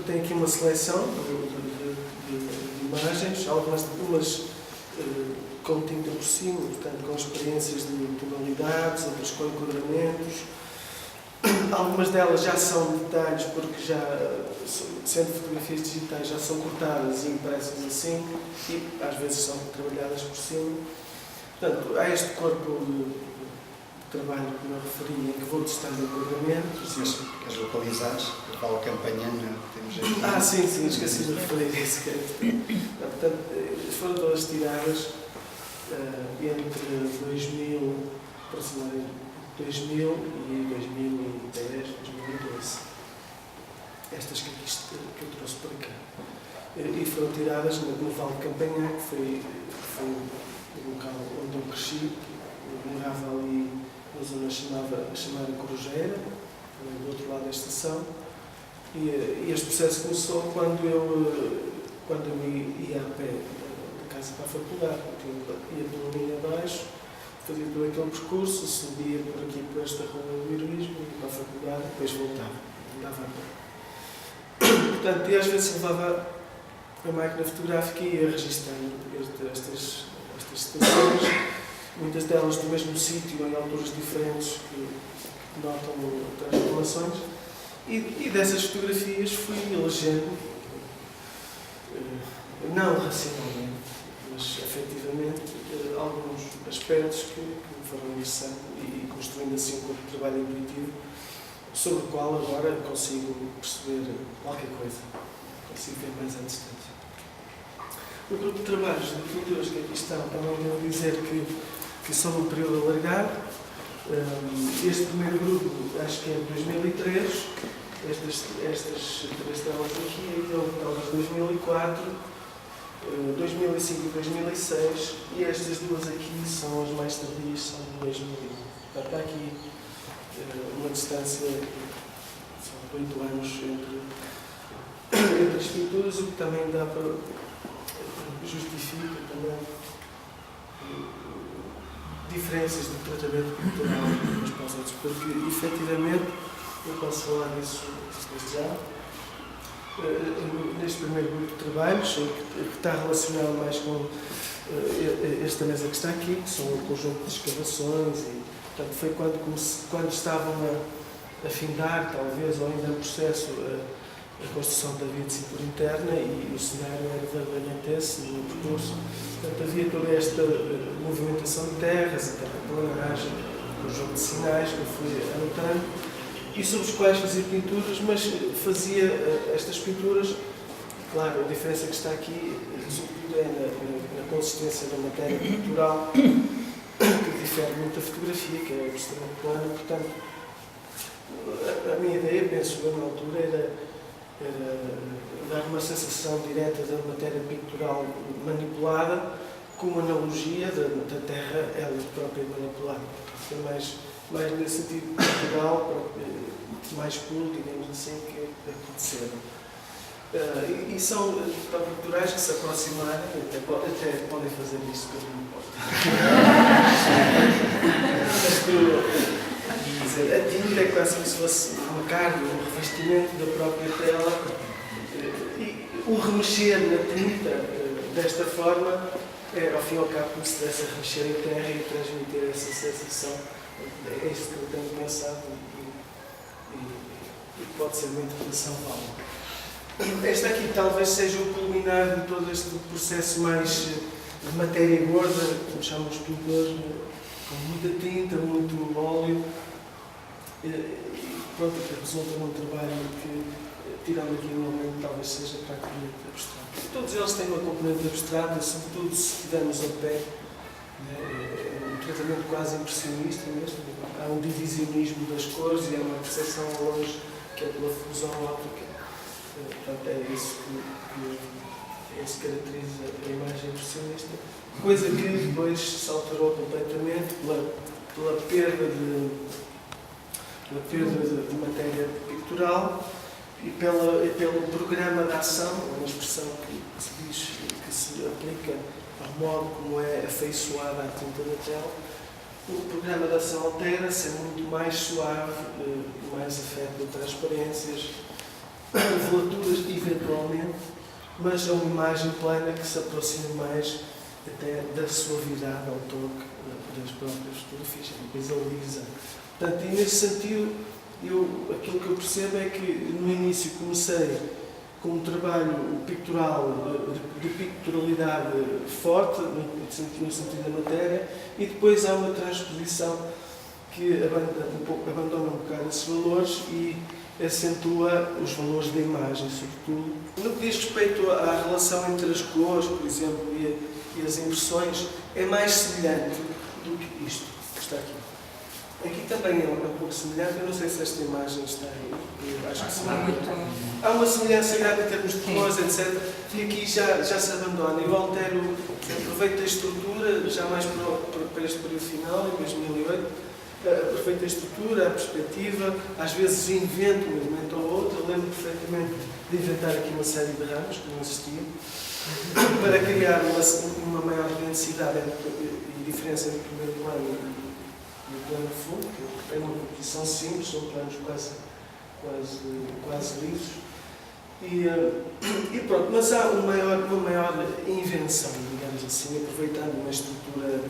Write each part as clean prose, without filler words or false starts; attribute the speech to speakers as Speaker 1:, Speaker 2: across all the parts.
Speaker 1: tem aqui uma seleção de imagens, algumas com tinta por cima, portanto com experiências de tonalidades, outras com enquadramentos. Algumas delas já são detalhes, porque já, sendo fotografias digitais, já são cortadas e impressas assim, e às vezes são trabalhadas por cima. Portanto, há este corpo de trabalho que eu referi, em que vou testando enquadramentos.
Speaker 2: Queres localizar? Qual campanha temos aqui?
Speaker 1: Sim, esqueci de referir isso. Portanto, foram todas tiradas entre 2000, aproximadamente 2000 e 2010, 2012. Estas que eu trouxe para cá. E foram tiradas no Vale de Campanhã, que foi o local onde eu cresci. Eu morava ali na zona chamada Corujeira, do outro lado da estação. E este processo começou quando eu ia a pé da casa para a faculdade. Eu ia pelo linha abaixo, fazia todo aquele percurso, subia por aqui por esta rua do Heroísmo, ia para a faculdade, depois voltava, andava a pé. Portanto, e às vezes levava a máquina fotográfica e ia registando estas situações, muitas delas do mesmo sítio, em alturas diferentes, que notam transformações. E dessas fotografias fui elegendo, não racionalmente, mas efetivamente, alguns aspectos que me foram interessando e construindo assim um corpo de trabalho intuitivo, sobre o qual agora consigo perceber qualquer coisa, consigo ver mais à distância. O grupo de trabalhos de pinturas que aqui estão, também devo dizer que são um período alargado. Este primeiro grupo, acho que é de 2003, estas três telas aqui, então talvez 2004, 2005 e 2006, e estas duas aqui são as mais tardias, são de 2001. Portanto, há aqui uma distância, são 8 anos entre as pinturas, o que também dá para justifica também diferenças de tratamento cultural umas para as outras, porque efetivamente, eu posso falar disso desde já, neste primeiro grupo de trabalhos, que está relacionado mais com esta mesa que está aqui, que são um conjunto de escavações, e portanto foi quando estavam a findar, talvez, ou ainda no processo, a construção da via de cintura interna, e o cenário era verdadeiramente esse no percurso. Portanto, havia toda esta movimentação de terras, a terraplanagem, um conjunto de sinais que eu fui anotando, e sobre os quais fazia pinturas, mas fazia estas pinturas, claro, a diferença que está aqui, sobretudo, é na consistência da matéria pintural, que difere muito da fotografia, que é extremamente plana. Portanto, a minha ideia, penso eu, na altura, era dar uma sensação direta da matéria pictural manipulada com uma analogia da terra, ela própria manipulada. Foi mais nesse sentido cultural, mais puro, digamos assim, que aconteceram. E são culturais que se aproximarem, até podem fazer isso, que eu não posso. A tinta é quase como se fosse uma carne, um revestimento da própria tela, e o remexer na tinta desta forma é, ao fim e ao cabo, como se estivesse a remexer em terra e transmitir essa sensação. É isto que eu tenho pensado e pode ser uma interpretação válida. Esta aqui talvez seja o culminar de todo este processo mais de matéria gorda, como chamam os pintores, com muita tinta, muito óleo. E pronto, que resulta num trabalho que, tirando aqui um momento, talvez seja praticamente abstrato. Todos eles têm uma componente abstrata, sobretudo se estivermos a pé. É um tratamento quase impressionista mesmo. Há um divisionismo das cores e há uma percepção ao longe que é pela fusão óptica. Portanto, é isso que caracteriza a imagem impressionista. Coisa que depois se alterou completamente pela perda de matéria pictural e pelo programa de ação, uma expressão que se diz que se aplica ao modo como é afeiçoada a tinta da tela. O programa de ação altera-se, é muito mais suave, mais afeto de transparências, velaturas eventualmente, mas é uma imagem plana que se aproxima mais até da suavidade ao toque das próprias fotografias, é uma coisa lisa. Portanto, e nesse sentido, aquilo que eu percebo é que no início comecei com um trabalho pictural, de picturalidade forte, no sentido da matéria, e depois há uma transposição que abandona um bocado esses valores e acentua os valores da imagem, sobretudo. No que diz respeito à relação entre as cores, por exemplo, e as impressões, é mais semelhante do que isto que está aqui. Aqui também é um pouco semelhante, eu não sei se esta imagem está aí, eu acho que sim. Há uma semelhança grande em termos de cores, etc. E aqui já se abandona. Eu aproveito a estrutura, já mais para este período final, em 2008, aproveito a estrutura, a perspectiva, às vezes invento um elemento ou outro. Eu lembro perfeitamente de inventar aqui uma série de ramos que não existiam, para criar uma maior densidade e diferença entre o primeiro plano e o plano fundo, que é uma composição simples, são planos quase lisos. E pronto, mas há uma maior invenção, digamos assim, aproveitando uma estrutura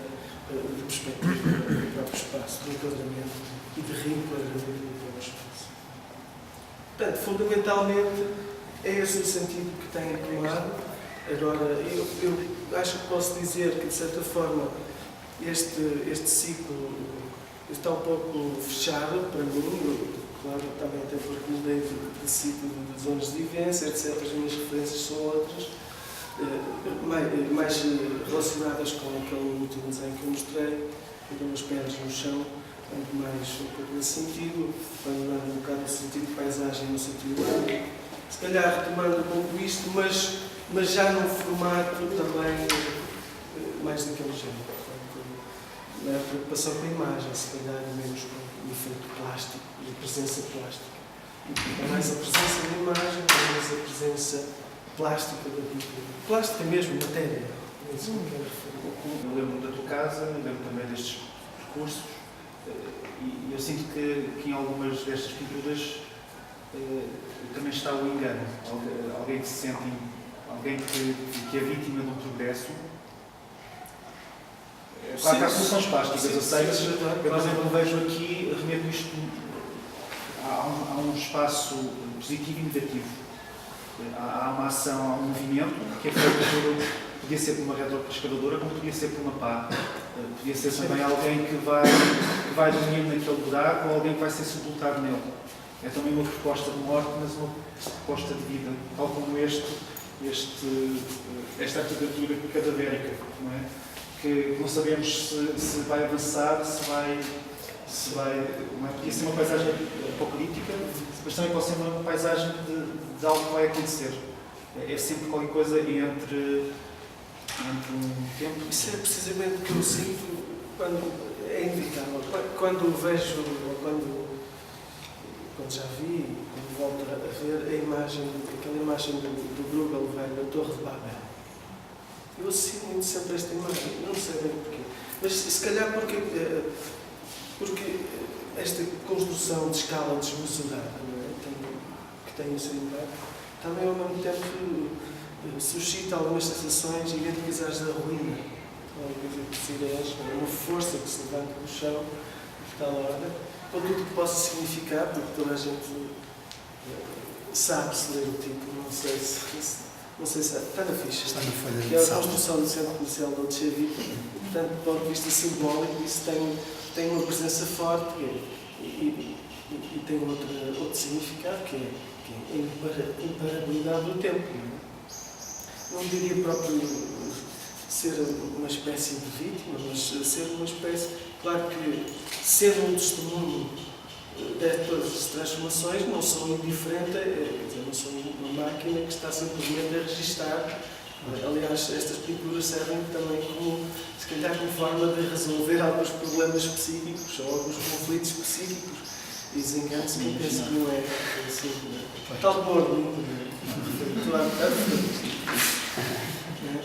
Speaker 1: de perspectiva do próprio espaço, de enquadramento e de reenquadramento do próprio espaço. Portanto, fundamentalmente, é esse o sentido que tem tomado. Agora, eu acho que posso dizer que, de certa forma, este ciclo está um pouco fechado para mim, claro, também até porque mudei de ciclo de zonas de vivência, etc. As minhas referências são outras, mais relacionadas com aquele último desenho que eu mostrei, com os pés no chão, mais um pouco nesse sentido, abandonando um bocado o sentido de paisagem no sentido amplo, se calhar retomando um pouco isto, mas já num formato também mais daquele género. Maior preocupação com a imagem, se calhar menos com o efeito plástico e a presença plástica. É mais a presença da imagem, é mais a presença plástica da pintura. Plástica mesmo, matéria.
Speaker 3: Eu lembro da tua casa, eu lembro também destes percursos, e eu sinto que em algumas destas pinturas também está o engano. Alguém que se sente, alguém que é vítima de um progresso. Claro que há soluções plásticas, eu sei, mas eu vejo aqui, remeto isto, há um espaço positivo e negativo. Há uma ação, há um movimento que é feito podia ser por uma retroescavadora, como podia ser por uma pá. Podia ser também alguém que vai dormir naquele buraco ou alguém que vai ser sepultado nele. É também uma proposta de morte, mas uma proposta de vida, tal como esta arquitetura cadavérica, não é? Que não sabemos se vai avançar, se vai podia ser uma paisagem apocalíptica, mas também pode ser uma paisagem de algo que vai acontecer. É sempre qualquer coisa entre um tempo.
Speaker 1: Isso é precisamente o que eu sinto quando é inevitável. Quando vejo, quando já vi, quando volto a ver aquela imagem do Bruegel velho, da Torre de Babel. Eu associo muito sempre esta imagem, não sei bem porquê. Mas se calhar porque esta construção de escala desmesurada, não é? Que tem o seu impacto, também ao mesmo tempo suscita algumas sensações idênticas da ruína. Uma coisa que se irege, uma força que se levanta do chão, de tal ordem, com tudo o que possa significar, porque toda a gente sabe-se ler o título, não sei se está na ficha.
Speaker 2: Está na folha de
Speaker 1: que é a
Speaker 2: sal.
Speaker 1: construção do Centro Comercial de Alchavita, e, portanto, do ponto de vista simbólico, isso tem uma presença forte e tem outro significado, que é a imparabilidade do tempo. Não diria próprio ser uma espécie de vítima, mas ser uma espécie. Claro que ser um testemunho destas transformações não são indiferentes, quer dizer, não são uma máquina que está simplesmente a registar. Aliás, estas pinturas servem também como, se calhar, como forma de resolver alguns problemas psíquicos ou alguns conflitos psíquicos e desenganos que eu penso que não é assim. Tal como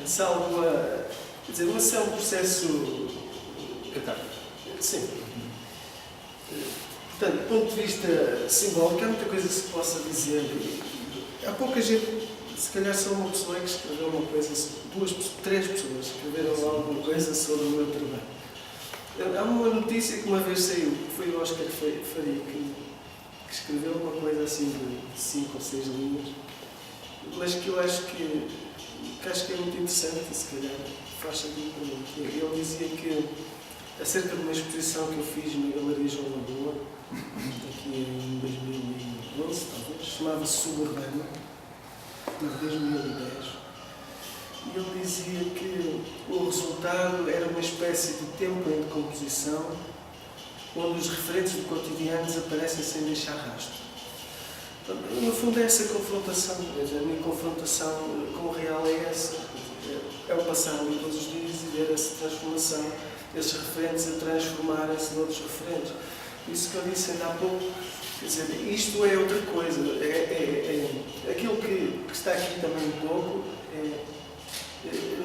Speaker 1: se há alguma. Quer dizer, mas se é um processo. Sim. Portanto, do ponto de vista simbólico, há muita coisa que se possa dizer há pouca gente, se calhar só uma pessoa que escreveu uma coisa, três pessoas escreveram alguma coisa sobre o meu trabalho. Há uma notícia que uma vez saiu, que foi o Oscar Faria, que escreveu uma coisa assim de 5 ou 6 linhas, mas que eu acho que é muito interessante e se calhar faz sentido para mim. Ele dizia que, acerca de uma exposição que eu fiz na Galeria João Lagoa, aqui em 2011, talvez, chamava-se Suburbana, em 2010, e ele dizia que o resultado era uma espécie de templo em decomposição, onde os referentes do cotidiano desaparecem sem deixar rastro. No fundo é essa confrontação, a minha confrontação com o real é essa, é o passar ali todos os dias e ver essa transformação, esses referentes a transformarem-se noutros referentes. Isso que eu disse ainda há pouco, quer dizer, isto é outra coisa, aquilo que está aqui também um pouco,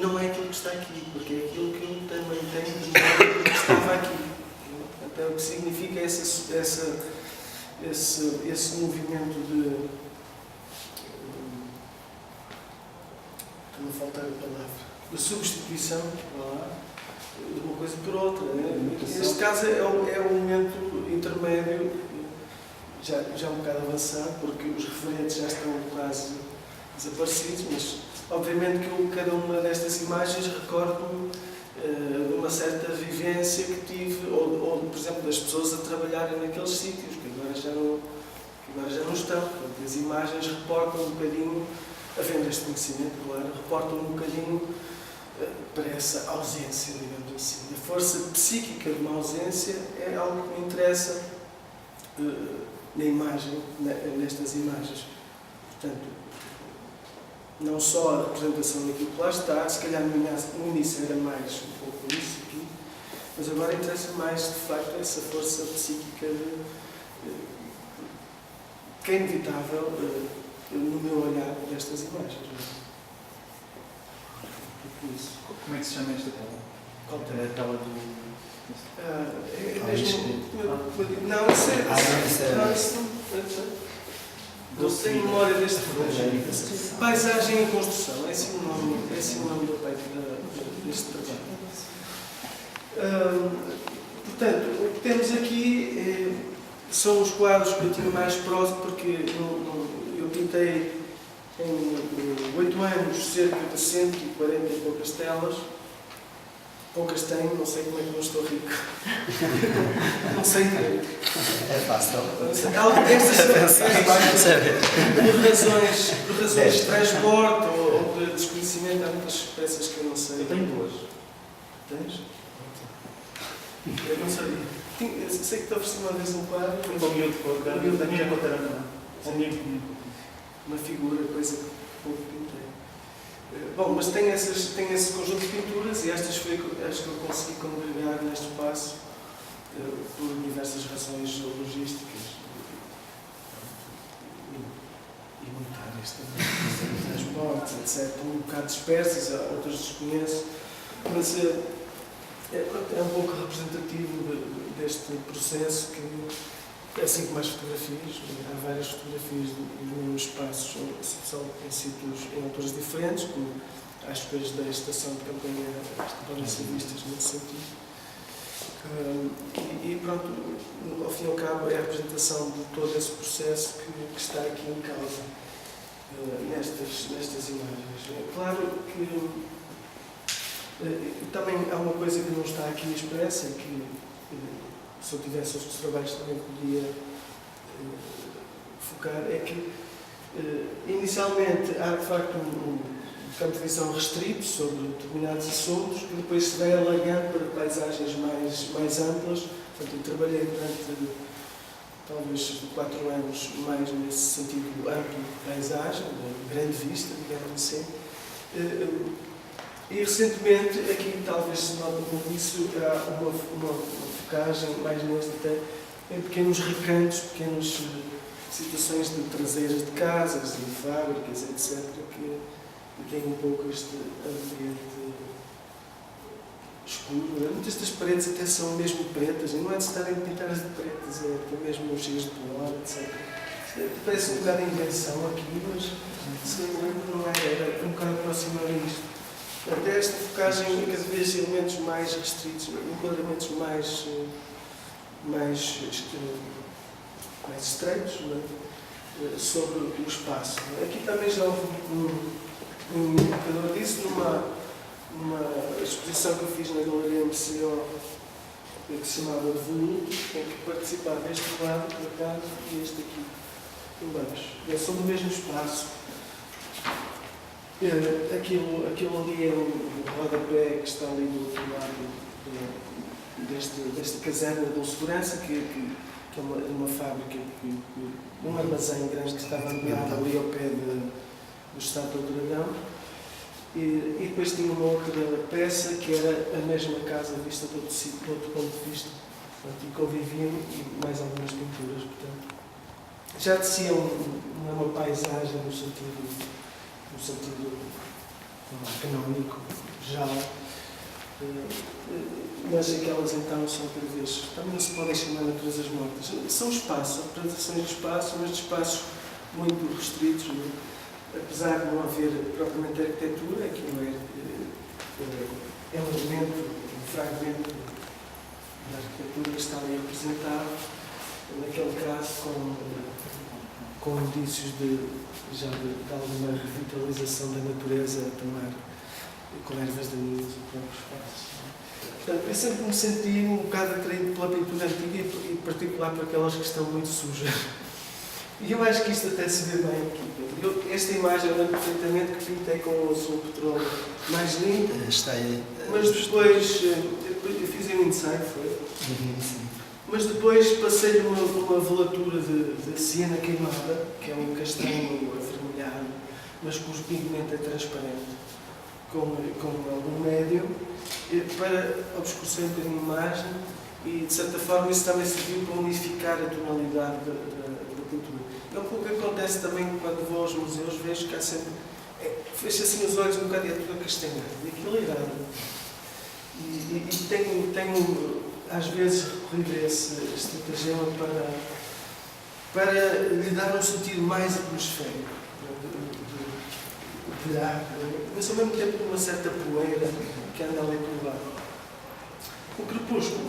Speaker 1: não é aquilo que está aqui, porque é aquilo que eu também tenho de novo que estava aqui. Então, o que significa esse movimento de não faltar a palavra, de substituição de uma coisa por outra. Neste caso é um momento intermédio, já um bocado avançado, porque os referentes já estão quase desaparecidos, mas obviamente que cada uma destas imagens recorda-me de uma certa vivência que tive, ou por exemplo, das pessoas a trabalharem naqueles sítios, que agora já não estão. Portanto, as imagens reportam um bocadinho, havendo este conhecimento, claro, reportam um bocadinho para essa ausência, digamos assim. A força psíquica de uma ausência é algo que me interessa na imagem, nestas imagens. Portanto, não só a representação daquilo que lá está, se calhar no início era mais um pouco isso aqui, mas agora interessa mais, de facto, essa força psíquica que é inevitável no meu olhar destas imagens. Isso.
Speaker 3: Como é que se chama esta tela?
Speaker 1: Qual
Speaker 3: É a tela do...
Speaker 1: é mesmo... Não, isso não tenho memória deste projeto. Paisagem em construção, é assim o nome do peito deste trabalho. Portanto, o que temos aqui são os quadros que eu tinha mais próximo, porque eu pintei em 8 anos cerca de 140 e poucas telas. Poucas tenho, não sei como é que não estou rico. Não sei como.
Speaker 2: É fácil.
Speaker 1: Por razões de transporte ou de desconhecimento, há muitas peças que eu não sei.
Speaker 3: Eu tenho 2.
Speaker 1: Tens? Eu não sabia. Eu sei que te ofereci uma vez um quadro.
Speaker 3: Um miúdo com a da minha conta. Uma figura,
Speaker 1: coisa que pouco pintei. Bom, mas tem esse conjunto de pinturas e estas foi as que eu consegui congregar neste espaço por diversas razões logísticas e monetárias também, transportes, etc. Um bocado dispersas, outras desconheço, mas é um pouco representativo deste processo que, assim como as fotografias, há várias fotografias dos mesmos espaços, são em sítios, em autores diferentes, como acho que as da estação de campanha podem ser vistas nesse sentido. E pronto, ao fim e ao cabo, é a representação de todo esse processo que está aqui em causa nestas imagens. É claro que também há uma coisa que não está aqui expressa, que se eu tivesse outros trabalhos também podia focar, é que inicialmente há de facto um campo de visão restrito sobre determinados assuntos, que depois se vai alargando para paisagens mais amplas. Portanto, eu trabalhei durante talvez 4 anos mais nesse sentido amplo de paisagem, de grande vista, digamos assim. E recentemente, aqui talvez se note com isso, há uma focagem mais neste até em pequenos recantos, pequenas situações de traseiras de casas, de fábricas, etc., que tem um pouco este ambiente escuro. Muitas das paredes até são mesmo pretas, e não é de estarem pintadas de pretas, é até mesmo cheias de pó, etc. Parece um bocado de invenção aqui, mas se não me lembro não era um bocado aproximado a isto. Até esta focagem cada vez elementos mais restritos, enquadramentos mais estreitos, não é? Sobre o espaço. Aqui também já houve um indicador disso numa exposição que eu fiz na Galeria MCO, que se chamava de Voluto, em que participava este quadro, por acaso, e este aqui, embaixo. São do mesmo espaço. Aquilo ali é um rodapé que está ali do outro lado desta caserna de segurança, que é uma fábrica, um armazém grande que estava abandonado ali ao pé do Estátua do Dragão. E depois tinha uma outra peça que era a mesma casa vista do outro ponto de vista, e conviviam, e mais algumas pinturas. Portanto, já descia uma paisagem no sentido canónico, já, mas aquelas então são cada vez, também não se podem chamar naturezas mortas. São espaços, representações de espaço, mas de espaços muito restritos, não é? Apesar de não haver propriamente arquitetura, aquilo é um elemento, um fragmento da arquitetura que está ali representado, naquele caso com indícios de alguma revitalização da natureza a tomar com ervas daninhas o próprio espaço. Portanto, eu sempre me senti um bocado atraído pela pintura antiga e em particular por aquelas que estão muito sujas. E eu acho que isto até se vê bem aqui. Esta imagem eu lembro perfeitamente que pintei com um azul petróleo mais limpo, mas depois eu fiz um ensaio, foi? Mas depois passei-lhe uma velatura de siena queimada, que é um castanho avermelhado, mas cujo pigmento é transparente, com algum médio, para obscurecer um bocadinho a imagem e, de certa forma, isso também serviu para unificar a tonalidade da pintura. É um pouco o que acontece também quando vou aos museus, vejo que há sempre... fecho assim os olhos um bocado e é tudo acastanhado, e aquilo é irado. E tenho às vezes recorrido a esse estratagema para lhe dar um sentido mais atmosférico, de ar, mas ao mesmo tempo uma certa poeira que anda ali por lá. O Crepúsculo,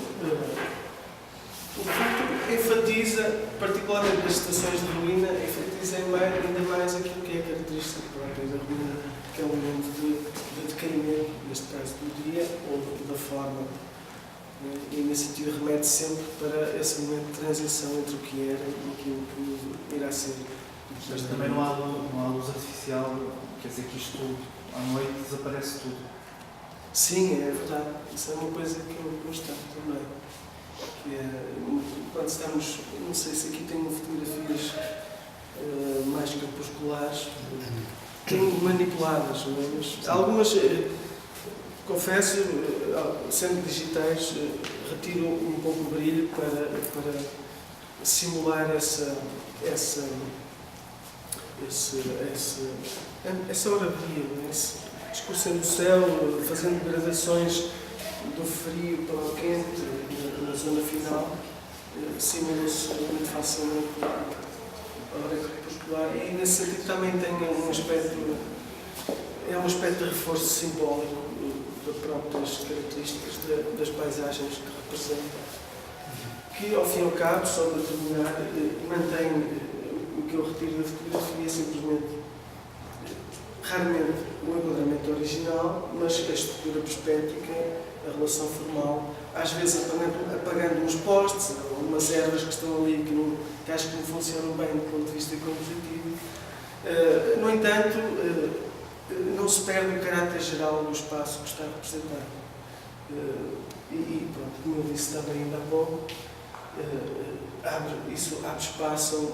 Speaker 1: o facto enfatiza, particularmente nas estações de ruína, enfatiza ainda mais aquilo que é característico própria da ruína, que é um momento de decaimento, neste caso do dia, ou da forma. E nesse sentido remete sempre para esse momento de transição entre o que era e aquilo que irá ser.
Speaker 3: Mas também não há luz artificial, quer dizer que isto tudo, à noite desaparece tudo.
Speaker 1: Sim, é verdade. Isso é uma coisa que eu gosto também. Que é, quando estamos, não sei se aqui tem fotografias mais crepusculares, manipuladas, não é? Mas algumas, confesso, sendo digitais, retiro um pouco o brilho para simular essa oraria, esse discurso no céu, fazendo gradações do frio para o quente na zona final, simula-se muito facilmente a hora crepuscular, e nesse sentido também tem um aspecto de reforço simbólico das próprias características das paisagens que representa, que ao fim e ao cabo, só para terminar, mantém o que eu retiro da fotografia simplesmente, raramente o enquadramento original, mas a estrutura perspética, a relação formal, às vezes apagando uns postes ou umas ervas que estão ali que acho que não funcionam bem do ponto de vista compositivo. No entanto, não se perde o caráter geral do espaço que está representado. E pronto, como eu disse também ainda há pouco, isso abre espaço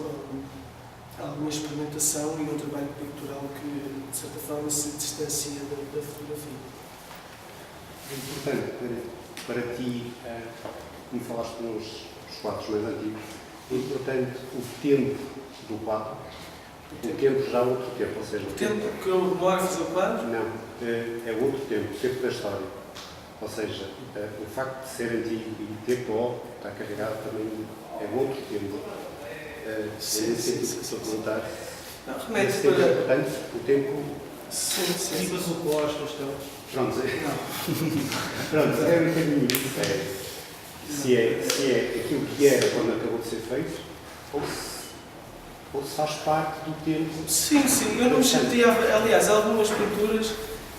Speaker 1: a alguma experimentação e um trabalho pictural que, de certa forma, se distancia da fotografia.
Speaker 4: Importante para ti, como falaste nos quadros mais antigos, é importante o tempo do quadro. O tempo já é outro tempo, ou seja...
Speaker 1: O tempo que eu demoro a fazer o quadro?
Speaker 4: Não, é outro tempo, o tempo da história. Ou seja, o facto de ser antigo e ter pó, está carregado também, é outro tempo. nesse sentido que estou a perguntar.
Speaker 1: Não, remete
Speaker 4: Esse tempo é
Speaker 1: para...
Speaker 4: importante, o tempo.
Speaker 1: Sim.
Speaker 3: Vivas o pós-pastel.
Speaker 4: Pronto,
Speaker 3: Não.
Speaker 4: pronto, é um bocadinho isso. Se é aquilo que era quando acabou de ser feito, ou se faz parte do tempo.
Speaker 1: Sim, eu não me chateava. Aliás, algumas pinturas,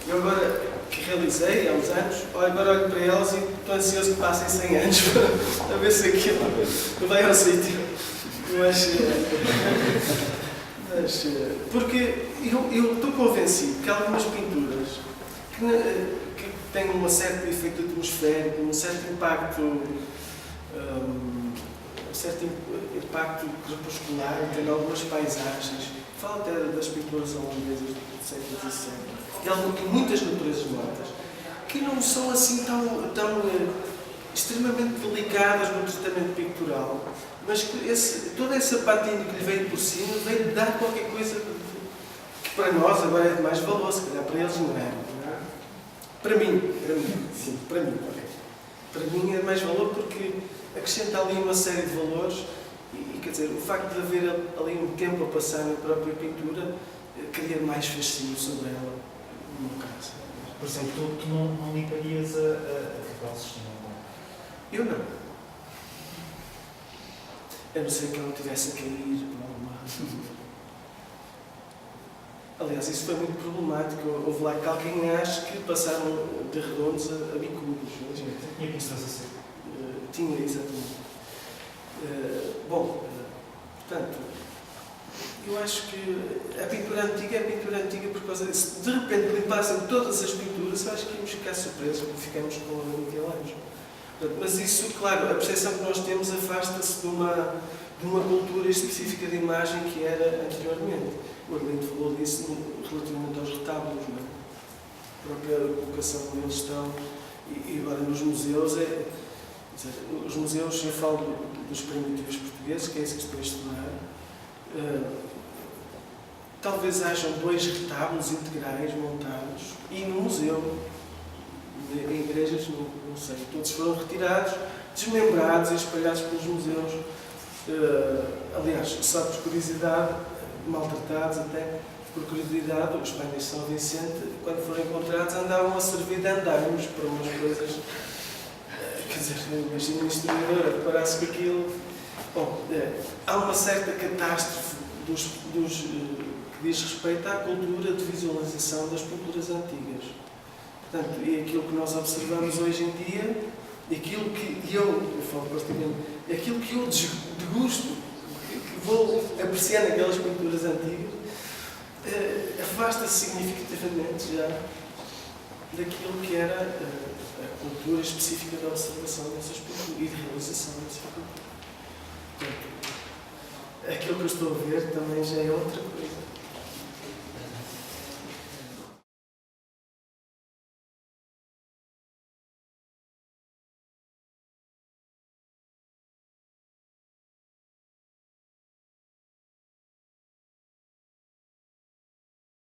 Speaker 1: eu agora que realizei há uns anos, agora olho para elas e estou ansioso que passem 100 anos para ver se aquilo vai ao sítio. Mas porque eu estou convencido que algumas pinturas que têm um certo efeito atmosférico, um certo impacto crepuscular, tem algumas paisagens, falo até das pinturas holandesas do século XVII, e muitas naturezas mortas, que não são assim tão extremamente delicadas no tratamento pictural, mas que toda essa patina que lhe veio por cima veio dar qualquer coisa que para nós agora é de mais valor, se calhar para eles não é. Para mim, sim, para mim. Para mim é de mais valor porque acrescenta ali uma série de valores e quer dizer, o facto de haver ali um tempo a passar na própria pintura cria mais fascínio sobre ela, no meu caso.
Speaker 3: Por exemplo, tu não limparias a Capela Sistina?
Speaker 1: Eu não. A não ser que ela tivesse a cair por alguma razão. Aliás, isso foi muito problemático. Houve lá calcanhares que passaram de redondos a bicudos.
Speaker 3: Tinha pinturas a ser?
Speaker 1: Tinha, exatamente. Portanto, eu acho que a pintura antiga é a pintura antiga por causa disso. De repente limpassem todas as pinturas, eu acho que íamos ficar surpresos porque ficamos com a Michelangelo. Mas isso, claro, a percepção que nós temos afasta-se de uma cultura específica de imagem que era anteriormente. O Arlindo falou disso relativamente aos retábulos, não é? A própria colocação onde eles estão. E agora nos museus, os museus, eu falo dos primitivos portugueses, que é isso que estou a estudar. Talvez hajam 2 retábulos integrais montados e no museu, em igrejas, não sei, todos foram retirados, desmembrados e espalhados pelos museus. Aliás, só por curiosidade, maltratados até, por curiosidade, os painéis de São Vicente, quando foram encontrados, andavam a servir de andaimes para umas coisas. Quer dizer, imagina um historiador a reparar-se com aquilo. Bom, há uma certa catástrofe que diz respeito à cultura de visualização das pinturas antigas. Portanto, e aquilo que nós observamos hoje em dia, aquilo que eu falo constantemente, aquilo que eu degusto, que vou apreciar naquelas pinturas antigas, afasta-se significativamente já daquilo que era a cultura específica da observação dessas pinturas e de realização dessas pinturas. Portanto, aquilo que eu estou a ver também já é outra coisa.